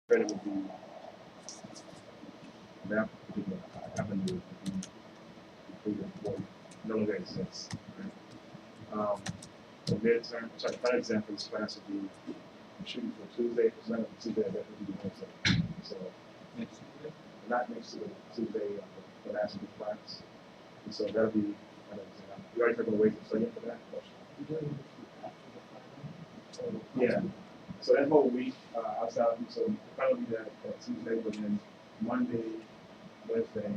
credit would be that particular avenue would be completely void, no longer exists. Right? So midterm, sorry, the final exam for this class would be I'm shooting for Tuesday. It's not Tuesday, that would be Wednesday. So Next Tuesday? not next to the Tuesday of the last week class. And so that'll be kind of exam. You already took away from studying for that? Yeah. So that whole week, outside, so it'll probably be that Tuesday, but then Monday, Wednesday,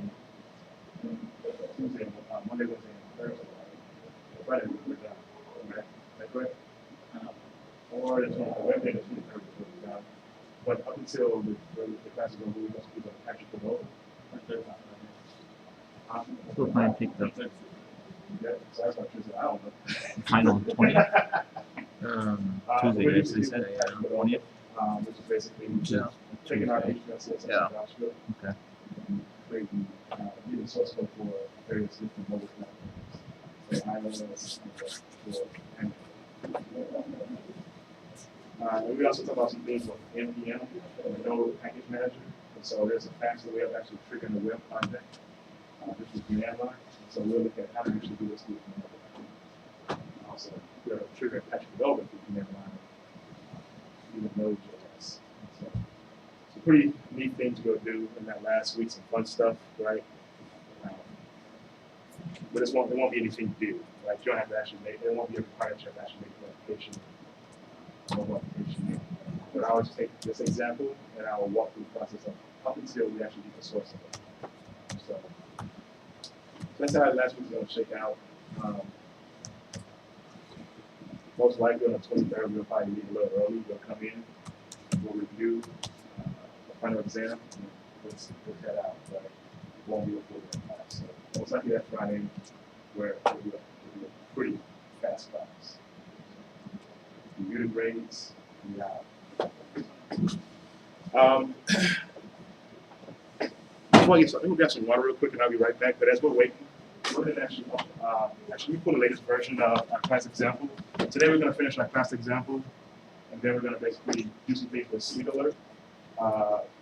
Tuesday, Monday, Wednesday, and Thursday. Friday, we're done. Right? Is that correct? Or the Wednesday, the 23rd, we're done. But up until the class is over, we're going to keep a actual promote. Still plan to take the Yeah, so that's not Tuesday. I don't know. final 20th. Tuesday, yes, they said 20th. Which is basically Yeah. taking our Tuesday. HPSS Yeah. JavaScript Okay. and creating using source code for various different mobile platforms. So iOS for Android. And we also talk about some things like NPM, the Node Package Manager. And so there's a faster way of actually triggering the web project. This is command line. So we'll look at how to actually do this through command line. Also, we're triggering Apache development through command line, even Node.js. So it's a pretty neat thing to go do in that last week, some fun stuff, right? But it won't be anything to do. Like you don't have to actually make it won't be a required to actually make the application, mobile application. But I'll just take this example and I will walk through the process of up until we actually get the source of it. So that's how last week's gonna shake out. Most likely on the 23rd, we'll probably leave a little early. We'll come in, we'll review the final exam, and let's head out. Right? It won't be a full day class. So most likely that Friday, where it'll be a pretty fast class. Review the grades, and I think we'll get some water real quick, and I'll be right back. But as we're waiting, we're going to actually we pull the latest version of our class example. Today we're going to finish our class example, and then we're going to basically do some things with Sweet Alert.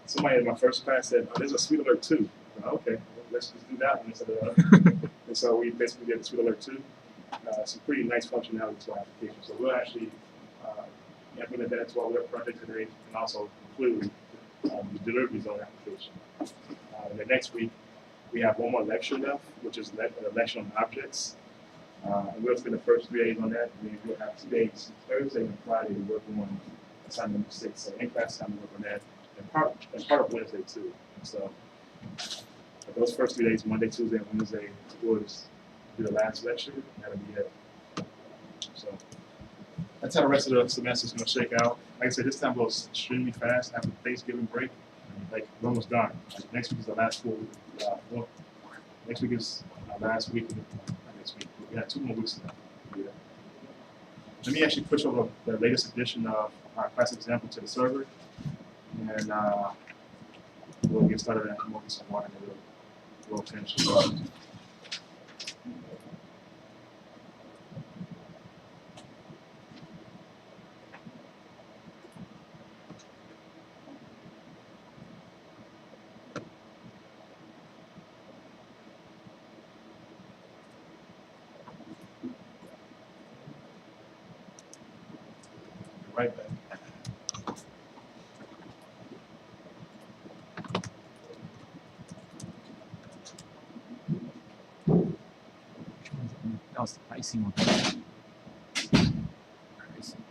Somebody in my first class said, "Oh, there's a Sweet Alert 2." Okay, let's just do that one instead of and so we basically did the Sweet Alert 2. Some pretty nice functionality to our application. So we'll actually implement that into our web project today, and also include the delivery zone application. And the next week, we have one more lecture left, which is a lecture on objects. And we'll spend the first 3 days on that, and then we'll have 2 days, Thursday and Friday, to work on assignment number 6. So in-class assignment work on that, and part of Wednesday too. So those first 3 days, Monday, Tuesday, and Wednesday, we'll just do the last lecture, and that'll be it. So that's how the rest of the semester is going to shake out. Like I said, this time goes extremely fast after the Thanksgiving break. Like, we're almost done. Like, next week is the last full next week is our last week. Next week. We have 2 more weeks left. Let me actually push over the latest edition of our class example to the server. And we'll get started and we'll get some water and we'll finish it. Right back. That was the pricing one. Pricing.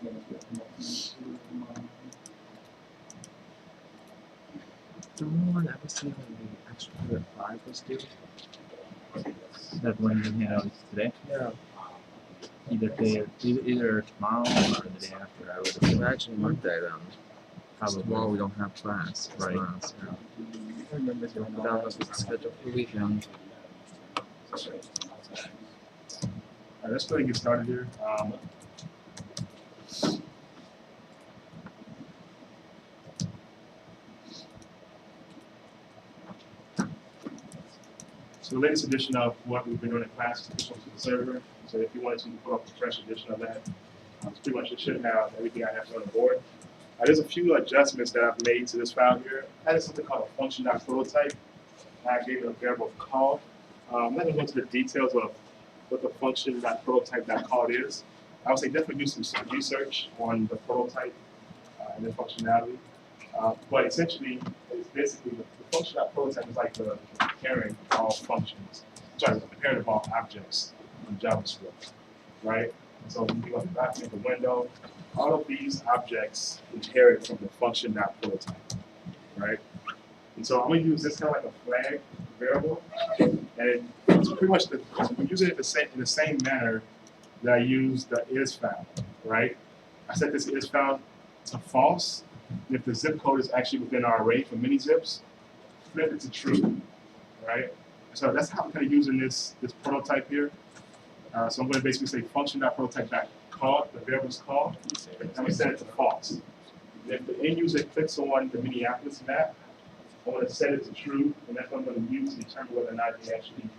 The one I was seeing when the actual Pillar 5 was due. That one you hand out today? Yeah. Either tomorrow or the day after. I would have Actually, Monday then. probably. Tomorrow we don't have class. Right. Class, yeah. I remember doing that. That was scheduled for the weekend. Let's go ahead and get started here. So the latest edition of what we've been doing in class is pushed onto the server. So if you wanted to put up a fresh edition of that, it's pretty much it should have everything I have on the board. There's a few adjustments that I've made to this file here. I added something called a function.prototype. I gave it a variable call. I'm not going to go into the details of what the function.prototype.call is. I would say definitely do some research on the prototype and the functionality. But essentially, it's basically the function.prototype is like the parent of all functions. Sorry, the parent of all objects in JavaScript, right? And so when you go to the document, the window, all of these objects inherit from the function.prototype, right? And so I'm going to use this kind of like a flag variable, and it's pretty much we use it in the same manner that I use the is found, right? I set this is found to false, and if the zip code is actually within our array for mini zips, flip it to true, right? So that's how I'm kind of using this prototype here. So I'm going to basically say function.prototype.call, the variable is called, and I'm going to set it to false. And if the end user clicks on the Minneapolis map, I want to set it to true, and that's what I'm going to use to determine whether or not they actually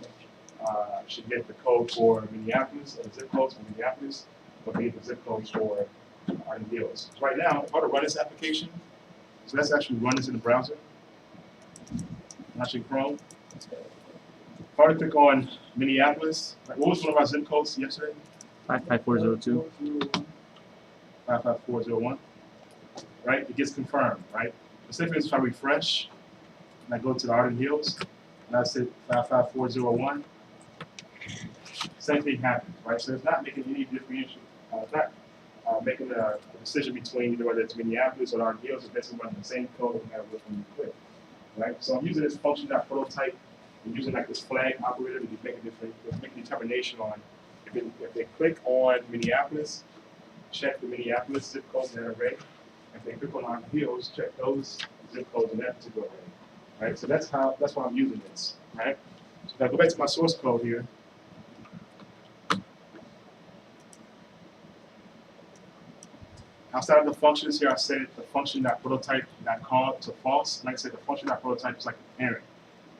should get the code for Minneapolis, or the zip codes for Minneapolis, or they get the zip codes for Arden Hills. So right now, if I were to run this application, so let's actually run this in the browser, actually Chrome. If I were to click on Minneapolis, like what was one of our zip codes yesterday? 55402. 55401. Right? It gets confirmed, right? The same thing is if I refresh and I go to the Arden Hills and I say 55401, same thing happens, right? So it's not making any differentiation. It's not making a decision between either whether it's Minneapolis or Arden Hills. It's basically running the same code no matter which one you click, right? So I'm using this function.prototype. I'm using like this flag operator to make a determination on if they click on Minneapolis, check the Minneapolis zip code in that array. If they click on Arden Hills, check those zip codes in that particular array, right? So that's why I'm using this, right? So if I go back to my source code here, outside of the functions here, I set the function.prototype.call to false. Like I said, the function.prototype is like a parent.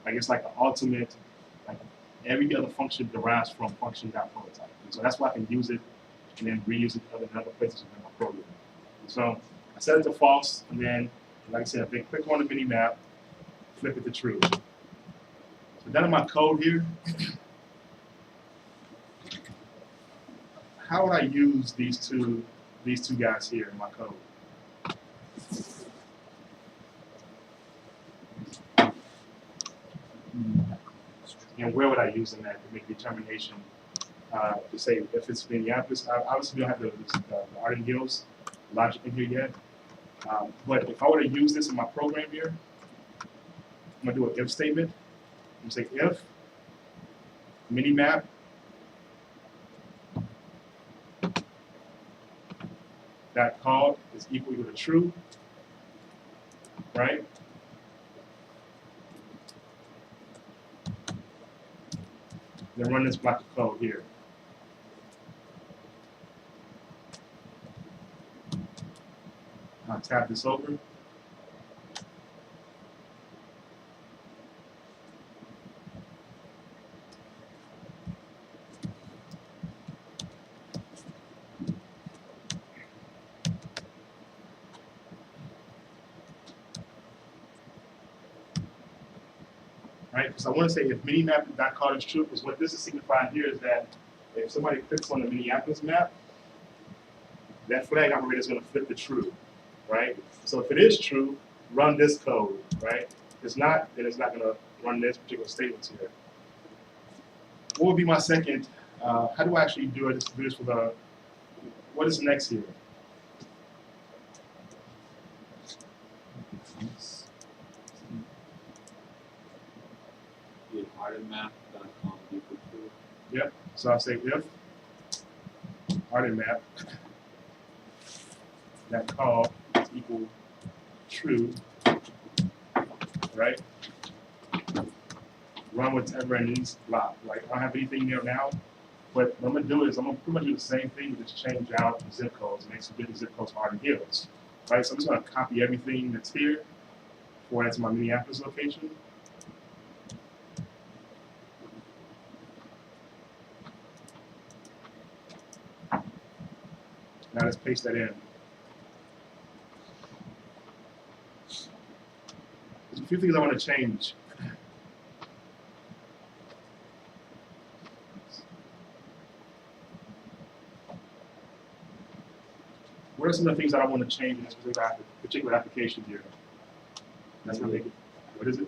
Like it's like the ultimate, like every other function derives from function.prototype. So that's why I can use it and then reuse it in other places in my program. So I set it to false, and then, like I said, if they click on the mini map, flip it to true. So down in my code here, how would I use these two guys here in my code? And where would I use them at to make a determination to say if it's Minneapolis? Obviously, we don't have the Arden Hills logic in here yet. But if I were to use this in my program here, I'm going to do an if statement. I'm going to say if minimap dot called is equal to true, right? Then run this block of code here. I'll tab this over. Right, because I want to say if minimap.call is true, because what this is signifying here is that if somebody clicks on the Minneapolis map, that flag operator is going to flip to true, right? So if it is true, run this code, right? If it's not, then it's not going to run this particular statement here. What would be my second? How do I actually do it? Do this with what is next here? Yes. Yeah, artandmap.com equal true. Yep. So I'll say if artandmap that call is equal true, right? Run whatever it needs block. Like I don't have anything there now, but what I'm gonna do is I'm gonna pretty much do the same thing, but just change out the zip codes and make some different zip codes for Arden Hills. Right? So I'm just gonna copy everything that's here, forward that to my Minneapolis location. Now let's paste that in. There's a few things I want to change. What are some of the things that I want to change in this particular application here? That's gonna make it. What is it?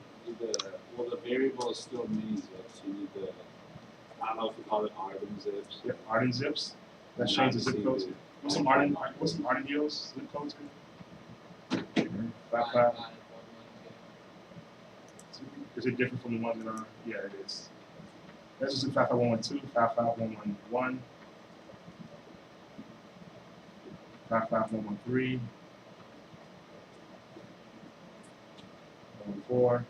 Well, the variable is still mini zips. You need the, I don't know if we call it Arden zips. Yep, Arden zips. Let's change the zip codes. What's some Arden Hills zip codes here? 55. Is it different from the ones that are? Yeah, it is. Let's just do 55112, 55111, 55113, 14.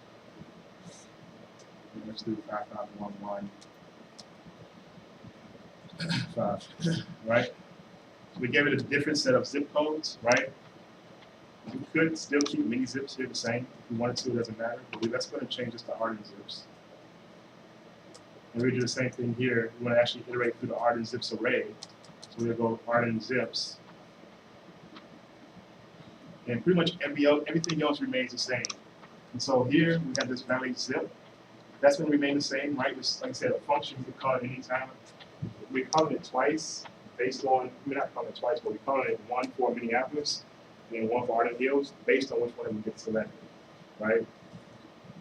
And let's do 5511. 5. Right? So we gave it a different set of zip codes, right? We could still keep mini zips here the same. If we wanted to, it doesn't matter. But let's go ahead and change this to Arden zips. And we do the same thing here. We want to actually iterate through the Arden zips array. So we're going to go Arden zips. And pretty much everything else remains the same. And so here we have this valid zip. That's going to remain the same, right? Just, like I said, a function we could call it anytime. We're calling it twice based on, we're not calling it twice, but we're calling it one for Minneapolis and one for Arden Hills based on which one we get selected, right?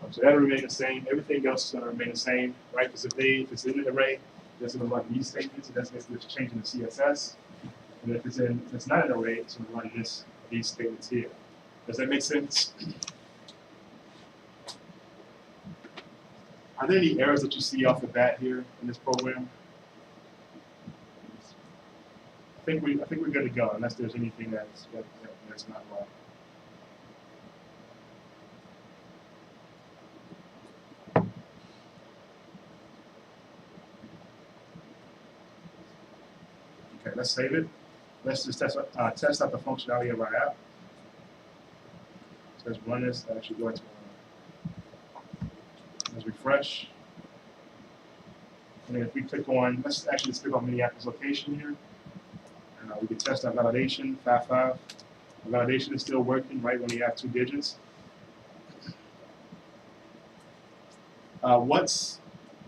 So that'll remain the same. Everything else is going to remain the same, right? Because if it's in an array, that's going to run these statements, and that's basically just changing the CSS. And if it's not an array, it's going to run these statements here. Does that make sense? Are there any errors that you see off the bat here in this program? I think we're good to go, unless there's anything that's not right. Okay, let's save it. Let's just test out the functionality of our app. So let's run this. Actually go into let's refresh. And then if we click on, let's actually click on Minneapolis location here. We can test our validation, 5.5. The validation is still working, right, when we have 2 digits. What's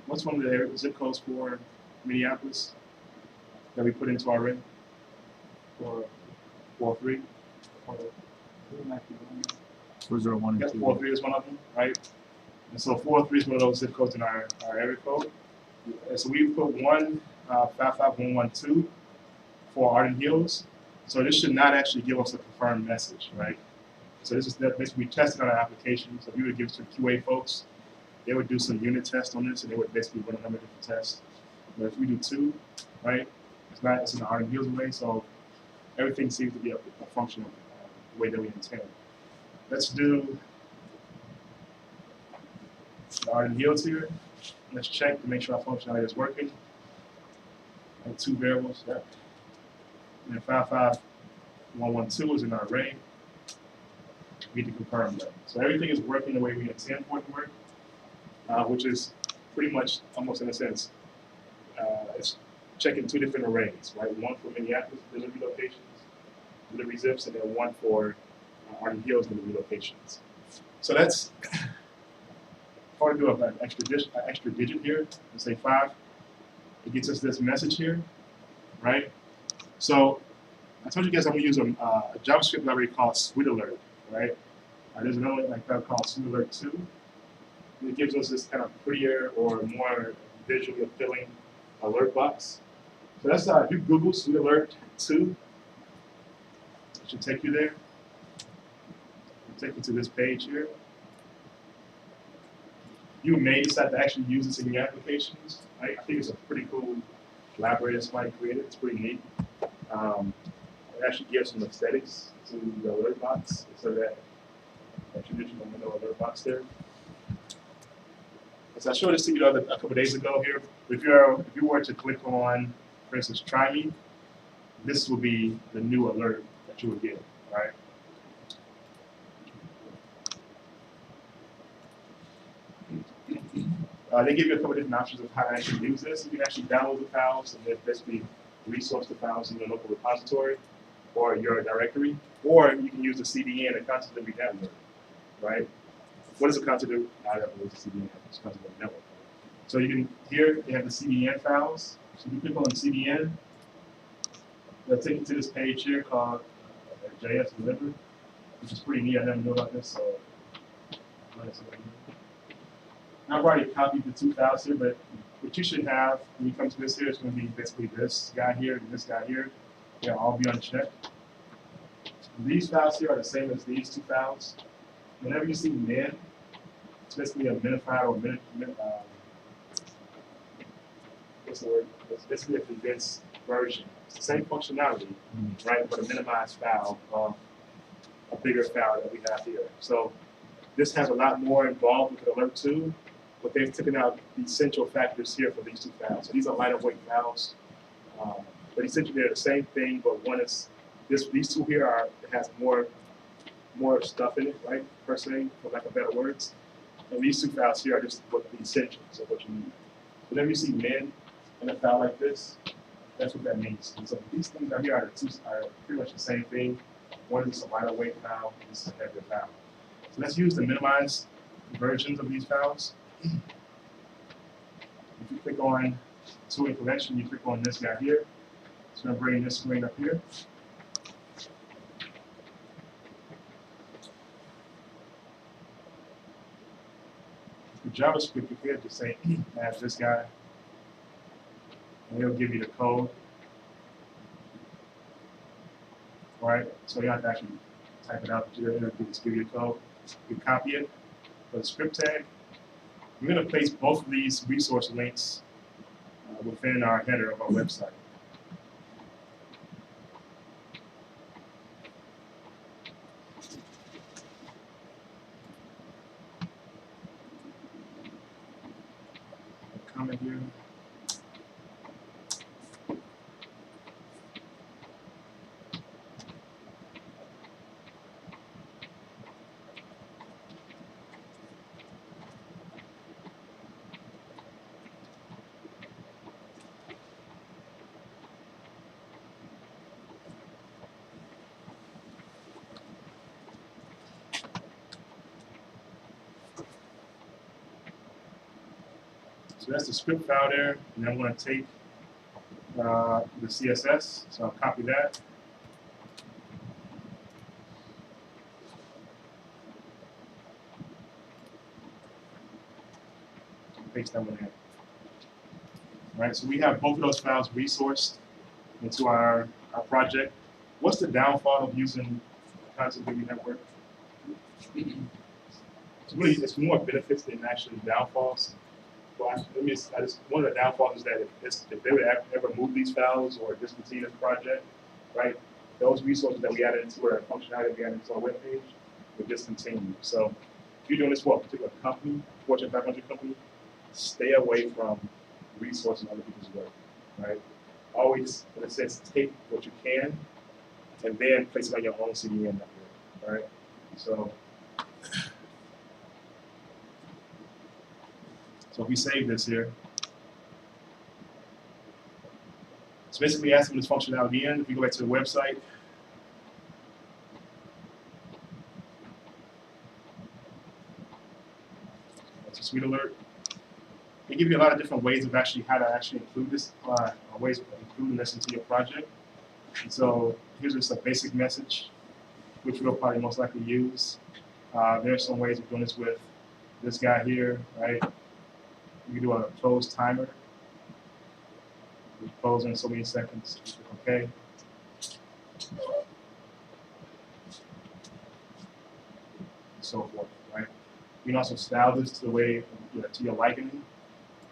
one of the zip codes for Minneapolis that we put into our array? For 4.3? 401 Yes, and 2. 4.3 is one of them, right? And so 4.3 is one of those zip codes in our area code. And so we put 55112 for Arden Hills. So this should not actually give us a confirmed message, right? So this is basically we tested on our application. So we would give it to QA folks. They would do some unit tests on this, and they would basically run a number of different tests. But if we do 2, right, it's in the Arden Hills way, so everything seems to be a function of the way that we intend. Let's do the Arden Hills here. Let's check to make sure our functionality is working. And 2 variables, yeah. And 55112 is in our array. We need to confirm that. So everything is working the way we intend for it to work, which is pretty much almost in a sense, it's checking 2 different arrays, right? One for Minneapolis delivery locations, delivery zips, and then one for Arden Hills delivery locations. So that's, if I do an extra digit here, let's say 5, it gets us this message here, right? So I told you guys I'm going to use a JavaScript library called SweetAlert, right? There's another one like that called SweetAlert 2. It gives us this kind of prettier or more visually appealing alert box. So that's if you Google SweetAlert 2, it should take you there. Take you to this page here. You may decide to actually use this in your applications. I think it's a pretty cool collaborator somebody created. It's pretty neat. It actually gives some aesthetics to the alert box instead of that traditional window alert box there. So I showed this to you a couple days ago here. If you were to click on, for instance, try me, this will be the new alert that you would get, right? They give you a couple different options of how to actually use this. You can actually download the files and then basically resource the files in your local repository or your directory, or you can use the CDN, the content that we have there, right? What is the content? I don't know what the CDN is. It's content of the network. So you can, here they have the CDN files. So you click on the CDN, they'll take you to this page here called JS Delivered, which is pretty neat. I never knew about this, so I've already copied the two files here, but what you should have when you come to this here is going to be basically this guy here and this guy here. They'll all be unchecked. These files here are the same as these two files. Whenever you see min, it's basically a minifier or what's the word? It's basically a condensed version. It's the same functionality, right? But a minimized file of a bigger file that we have here. So this has a lot more involved with the alert 2, but they've taken out the essential factors here for these two files. So these are lighter weight files, but essentially they're the same thing, but one is these two here has more stuff in it, right? Per se, for lack of better words. And these two files here are just what the essentials of what you need. Whenever you see min in a file like this, that's what that means. And so these things out here are pretty much the same thing. One is a lighter weight file, and this is a heavier file. So let's use the minimized versions of these files. If you click on two-way connection, you click on this guy here. It's going to bring this screen up here. For JavaScript, you could just say add this guy, and he'll give you the code. All right, so you have to actually type it out, but it'll just give you the code. You copy it for the script tag. I'm going to place both of these resource links within our header of our website. Comment here. So that's the script file there, and I'm going to take the CSS, so I'll copy that. Paste that one in. All right, so we have both of those files resourced into our project. What's the downfall of using Content Delivery Network? It's more benefits than actually downfalls. Well, one of the downfalls is that if they would ever move these files or discontinue this project, right, those resources that we added into our functionality we added into our webpage would discontinue. So if you're doing this for a particular company, Fortune 500 company, stay away from resourcing other people's work, right? Always, in a sense, take what you can and then place it on your own CDN network, right? So if we save this here, so basically asking this functionality in. If you go back to the website, that's a Suite Alert. They give you a lot of different ways of how to include this, ways of including this into your project. And so here's just a basic message, which we'll probably most likely use. There are some ways of doing this with this guy here, right? You can do a close timer. We close in so many seconds. Okay. You can also style this to the way, to your liking.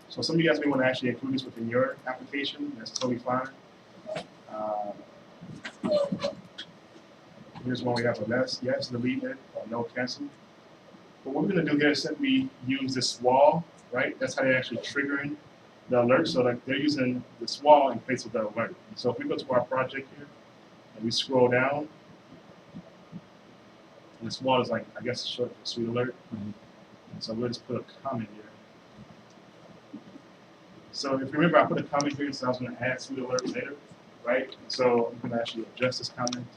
So some of you guys may want to actually include this within your application. That's totally fine. Here's one we have a yes, delete it, or no, cancel. But what we're going to do here is simply use this wall, right? That's how they're actually triggering the alert. So like they're using this wall in place of the alert. And so if we go to our project here and we scroll down, and this wall is like, I guess, short for sweet alert. And so we'll just put a comment here. So if you remember, I put a comment here, so I was going to add sweet alert later, right? So I'm going to actually adjust this comment.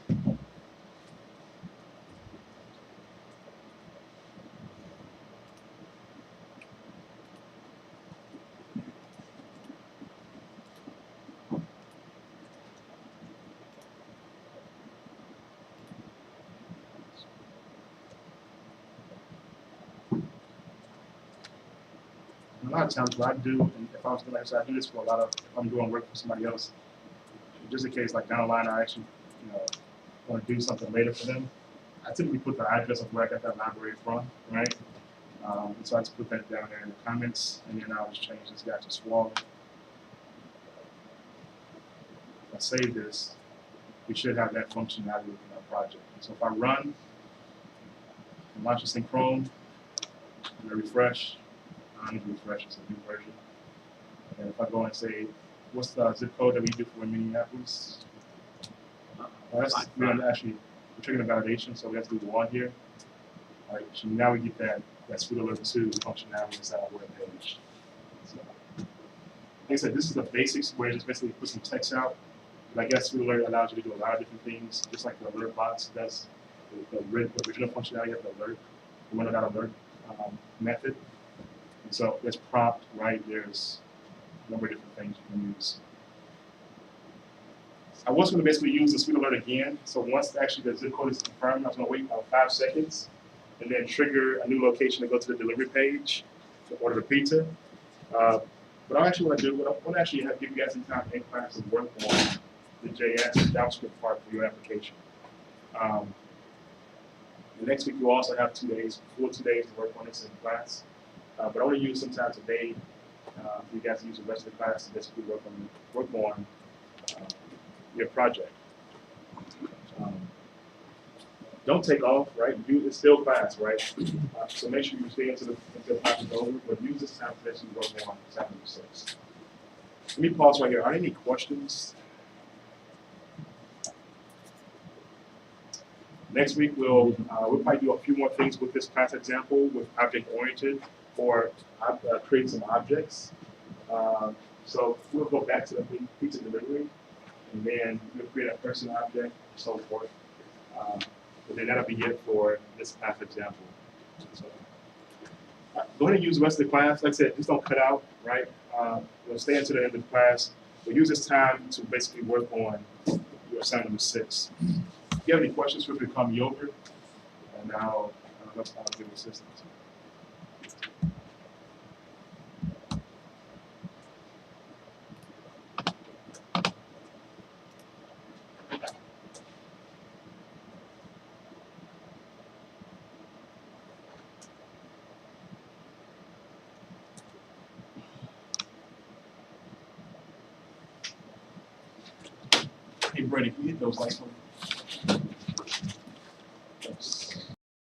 A lot of times what I do, and if I was going to I do this for a lot of, if I'm doing work for somebody else, just in case like down the line I actually, want to do something later for them, I typically put the address of where I got that library from, right? So I just put that down there in the comments, and then I'll just change this guy to Swallow. If I save this, we should have that functionality within our project. So if I run and launch this in Chrome, and I refresh, I need to refresh, it's a new version. And if I go and say, what's the zip code that we do for Minneapolis? We're triggering the validation, so we have to do the one here. All right, so now we get that sweet alert 2 functionality inside our web page. So, like I said, this is the basics where you just basically put some text out. But I guess sweet alert allows you to do a lot of different things, just like the alert box does. The original functionality of the alert, the one that alert method. And so there's prompt, right? There's a number of different things you can use. I was going to basically use the sweet alert again. So once actually the zip code is confirmed, I was going to wait about 5 seconds and then trigger a new location to go to the delivery page to order the pizza. But I actually want to do, I want to actually give you guys some time in class to work on the JS JavaScript part for your application. The next week you'll also have 2 days, full 2 days to work on this in class. But I want to use some time today for you guys to use the rest of the class to basically work on your project. Don't take off, right? It's still class, right? So make sure you stay until the class is over, but use this time to actually work on chapter 6. Let me pause right here. Are there any questions? Next week we'll probably do a few more things with this class example with object-oriented or create some objects. So we'll go back to the pizza delivery, and then we'll create a person object and so forth. And then that'll be it for this class example. So, go ahead and use the rest of the class. Like I said, just don't cut out, right? We'll stay until the end of the class. We'll use this time to basically work on your assignment number 6. If you have any questions, feel free to call me over, and I'll give assistance. Hey, Brady, can you hit those lights for me?